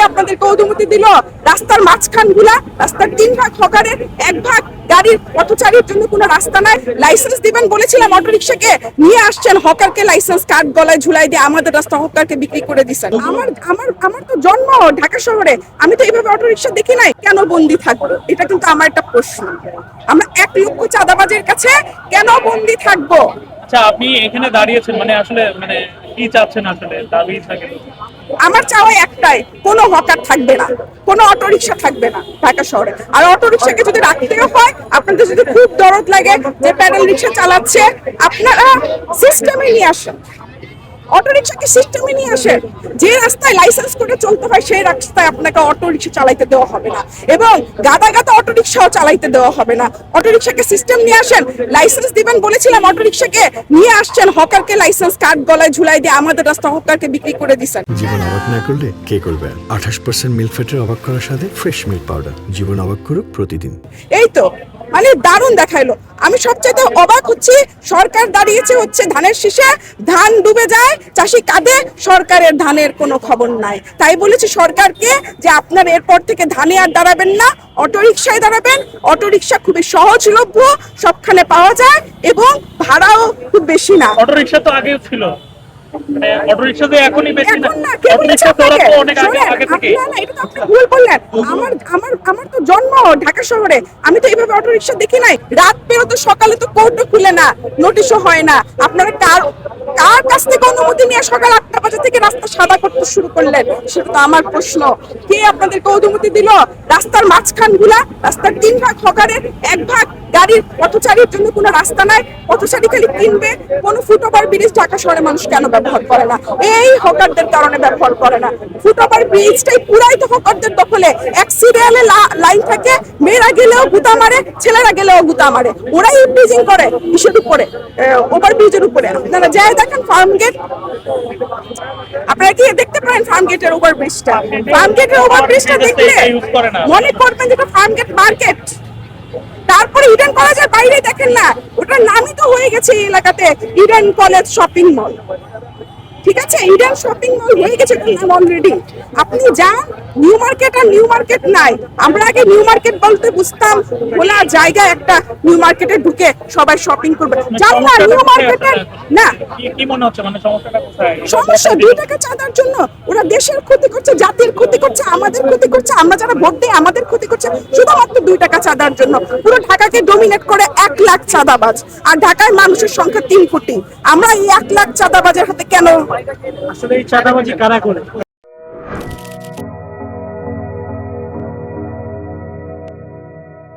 আপনাদেরকে অনুমতি দিল রাস্তার মাঝখান গুলা, রাস্তার 3 ভাগ হকারের 1 ভাগ গাড়ির পথচারীর জন্য কোনো রাস্তা নাই। লাইসেন্স দিবেন বলেছিলাম অটোরিকশাকে, নিয়ে আসছেন হকারকে লাইসেন্স কার্ড গলায় ঝুলাই দিয়ে আমাদের রাস্তা হকারকে বিক্রি করে দিচ্ছেন। আমার আমার আমার তো জন্ম ঢাকা শহরে, আমি তো এইভাবে অটোরিকশা দেখি নাই, কেন বন্দি থাকবো? এটা কিন্তু আমার একটা প্রশ্ন। আমরা 1 লক্ষ চাঁদাবাজের কাছে কেন বন্দি থাকবো? আচ্ছা, আপনি এখানে দাঁড়িয়েছেন মানে আসলে মানে কি চাচ্ছেন, আসলে দাবি থাকে? আমার চাওয়া একটাই, কোনো হকার থাকবে না, কোনো অটোরিকশা থাকবে না ঢাকা শহরে। আর অটোরিকশাকে যদি রাখতেও হয়, আপনাদের যদি খুব দরদ লাগে যে প্যাডেল রিক্সা চালাচ্ছে, আপনারা সিস্টেমে নিয়ে আসেন, অটোরিকশাকে সিস্টেমে নিয়ে আসেন। যে রাস্তায় লাইসেন্স করে চলতে হয় সেই রাস্তায় আপনাকে অটোরিকশা চালাইতে দেওয়া হবে না, এবং গাদা গাদা অটোরিকশাও চালাইতে দেওয়া হবে না। অটোরিকশাকে সিস্টেম নিয়ে আসেন। লাইসেন্স দিবেন বলেছিলাম অটোরিকশাকে, নিয়ে আসছেন হকারকে লাইসেন্স কার্ড গলায় ঝুলাই দিয়ে আমাদের রাস্তা হকারকে বিক্রি করে দিচ্ছেন। জীবন অবাক না করলে কে করবে? 28% মিল্ক ফ্যাটের অবাক করার সাথে ফ্রেশ মিল্ক পাউডার। জীবন অবাক করুক প্রতিদিন। এই তো মানে দারুণ দেখাইলো। আমি সবচেয়ে অবাক হচ্ছি, সরকার দাঁড়িয়েছে হচ্ছে ধানের শীষে, ধান ডুবে যায়, চাষি কাঁদে, সরকারের ধানের কোনো খবর নাই। তাই বলেছি সরকারকে যে আপনার এরপর থেকে ধানে আর দাঁড়াবেন না, অটোরিকশায় দাঁড়াবেন। অটোরিকশা খুবই সহজলভ্য, সবখানে পাওয়া যায় এবং ভাড়াও খুব বেশি না। অটোরিকশা তো আগেও ছিল, মানে অটোরিকশা যে এখনই বেশি না, এখন না, কে বলেছে অটোরিকশা তো আপনাকে? অনেক আগে শোনেন, আগে থেকে। না, এটা তো আপনি ভুল বললেন। আমার আমার আমার তো জন্ম ঢাকা শহরে, আমি তো এইভাবে অটোরিকশা দেখি নাই। রাত পেরো তো, সকালে তো কোর্টও খুলে না, নোটিশও হয় না। আপনারা কার কার কাছ থেকে অনুমতি নিয়ে সকাল 8টা বাজে থেকে রাস্তা সাদা করতে শুরু করলেন? সেটা তো আমার প্রশ্ন। কে আপনাদেরকে অনুমতি দিল রাস্তার মাঝখান গুলা, রাস্তার 3 ভাগ হকারের 1 ভাগ গাড়ির পথচারীর জন্য কোনো রাস্তা নাই? পথচারী খালি কিনবে। কোন ফুটওভার ব্রিজ ঢাকা শহরে মানুষ কেন ব্যবহার করে না? এই হকারদের কারণে ব্যবহার করে না। ফুটওভার ব্রিজটাই পুরাই তো হকারদের দখলে। এক সিরিয়ালে লাইন থাকে, মেয়েরা গেলেও গুতা মারে, ছেলেরা গেলেও গুতা মারে। ওরাই ব্রিজিং করে কিসের উপরে? ওভার ব্রিজের উপরে। আপনারা যাই দেখেন ফার্ম গেট, আপনারা কি দেখতে পারেন ফার্ম গেটের ওভার ব্রিজটা? ফার্ম গেটের ওভার ব্রিজটা দেখলে মনে করবেন যেটা ফার্ম গেট মার্কেট। তারপরে ইডেন কলেজের বাইরে দেখেন না, ওটার নামই তো হয়ে গেছে এই এলাকাতে ইডেন কলেজ শপিং মল। ঠিক আছে, ইডেন শপিং মল হয়ে গেছে নাম অলরেডি। আপনি যান নিউ মার্কেট, আর নিউ মার্কেট নাই। আমরা আগে নিউ মার্কেট বলতে বুঝতাম খোলা জায়গা একটা, নিউ মার্কেটে ঢুকে সবাই শপিং করবে। জান না নিউ মার্কেটের না। কি মনে হচ্ছে মানে সমস্যাটা কোথায়? সমস্যা 2 টাকা চাঁদার জন্য ওরা দেশের ক্ষতি করছে, জাতির ক্ষতি করছে, আমাদের ক্ষতি করছে। আমরা যারা ভোট দিই আমাদের ক্ষতি করছে শুধুমাত্র 2 টাকা চাঁদার জন্য। পুরো ঢাকাকে ডমিনেট করে 1 লাখ চাঁদাবাজ, আর ঢাকায় মানুষের সংখ্যা 3 কোটি। আমরা এই 1 লাখ চাঁদাবাজের হাতে কেন? আসলে এই চাঁদাবাজি কারা করে?